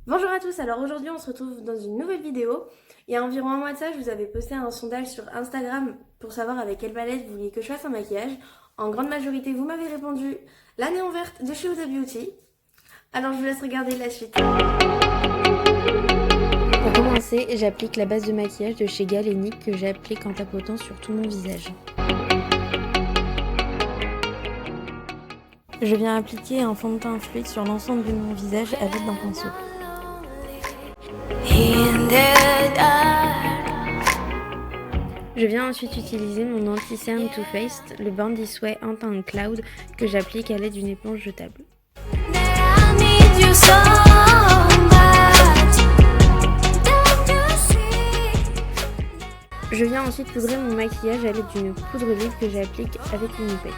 Bonjour à tous, alors aujourd'hui on se retrouve dans une nouvelle vidéo. Il y a environ un mois de ça, je vous avais posté un sondage sur Instagram pour savoir avec quelle palette vous vouliez que je fasse un maquillage. En grande majorité, vous m'avez répondu la néon verte de chez Huda Beauty. Alors je vous laisse regarder la suite. Pour commencer, j'applique la base de maquillage de chez Galénic que j'applique en tapotant sur tout mon visage. Je viens appliquer un fond de teint fluide sur l'ensemble de mon visage à l'aide d'un pinceau. Je viens ensuite utiliser mon anti-cerne Too Faced, le Born This Way en teint cloud que j'applique à l'aide d'une éponge jetable. Je viens ensuite poudrer mon maquillage à l'aide d'une poudre vide que j'applique avec une houppette.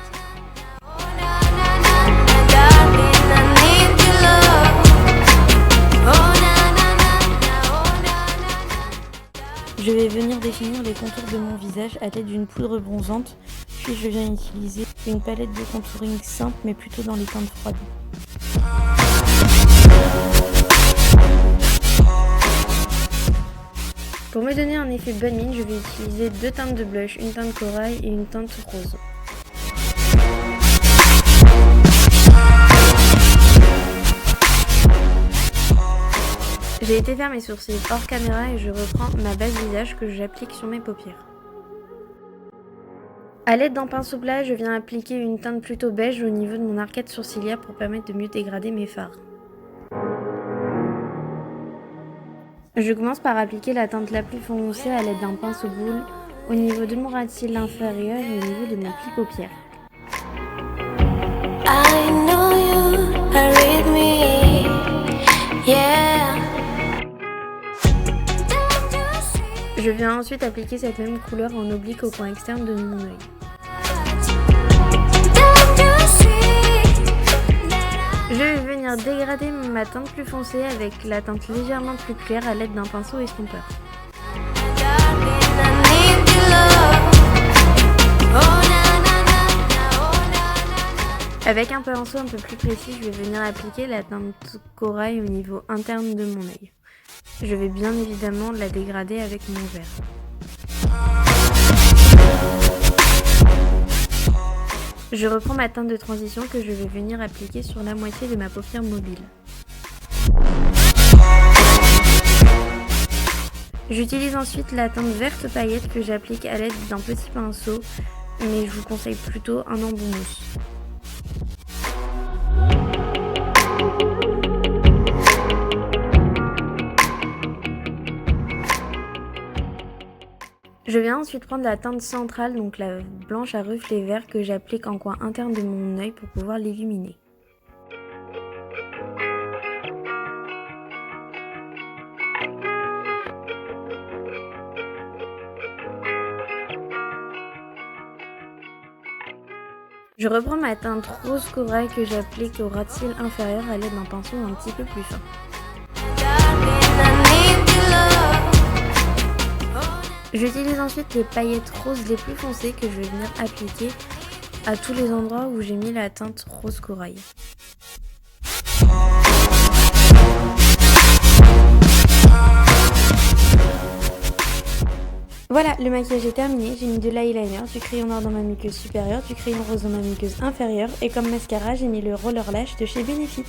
Je vais venir définir les contours de mon visage à l'aide d'une poudre bronzante, puis je viens utiliser une palette de contouring simple mais plutôt dans les teintes froides. Pour me donner un effet bonne mine, je vais utiliser deux teintes de blush, une teinte corail et une teinte rose. J'ai été faire mes sourcils hors caméra et je reprends ma base visage que j'applique sur mes paupières. A l'aide d'un pinceau plat, je viens appliquer une teinte plutôt beige au niveau de mon arcade sourcilière pour permettre de mieux dégrader mes fards. Je commence par appliquer la teinte la plus foncée à l'aide d'un pinceau boule au niveau de mon ras de cils inférieur et au niveau de mon pli paupière. Je viens ensuite appliquer cette même couleur en oblique au coin externe de mon œil. Je vais venir dégrader ma teinte plus foncée avec la teinte légèrement plus claire à l'aide d'un pinceau estompeur. Avec un pinceau un peu plus précis, je vais venir appliquer la teinte corail au niveau interne de mon œil. Je vais bien évidemment la dégrader avec mon verre. Je reprends ma teinte de transition que je vais venir appliquer sur la moitié de ma paupière mobile. J'utilise ensuite la teinte verte paillette que j'applique à l'aide d'un petit pinceau, mais je vous conseille plutôt un embout mousse. Je viens ensuite prendre la teinte centrale, donc la blanche à reflet vert que j'applique en coin interne de mon œil pour pouvoir l'illuminer. Je reprends ma teinte rose corail que j'applique au ras de cils inférieur à l'aide d'un pinceau un petit peu plus fin. J'utilise ensuite les paillettes roses les plus foncées que je vais venir appliquer à tous les endroits où j'ai mis la teinte rose corail. Voilà, le maquillage est terminé, j'ai mis de l'eyeliner, du crayon noir dans ma muqueuse supérieure, du crayon rose dans ma muqueuse inférieure et comme mascara j'ai mis le Roller Lash de chez Benefit.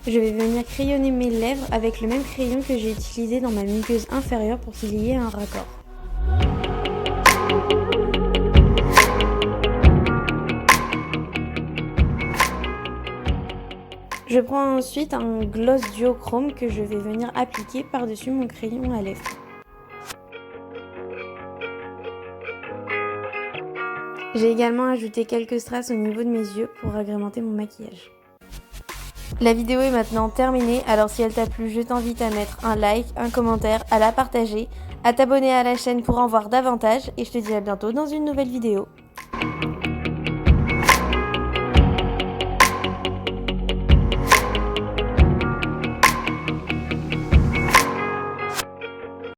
Je vais venir crayonner mes lèvres avec le même crayon que j'ai utilisé dans ma muqueuse inférieure pour qu'il y ait un raccord. Je prends ensuite un gloss duochrome que je vais venir appliquer par-dessus mon crayon à lèvres. J'ai également ajouté quelques strass au niveau de mes yeux pour agrémenter mon maquillage. La vidéo est maintenant terminée, alors si elle t'a plu, je t'invite à mettre un like, un commentaire, à la partager, à t'abonner à la chaîne pour en voir davantage et je te dis à bientôt dans une nouvelle vidéo.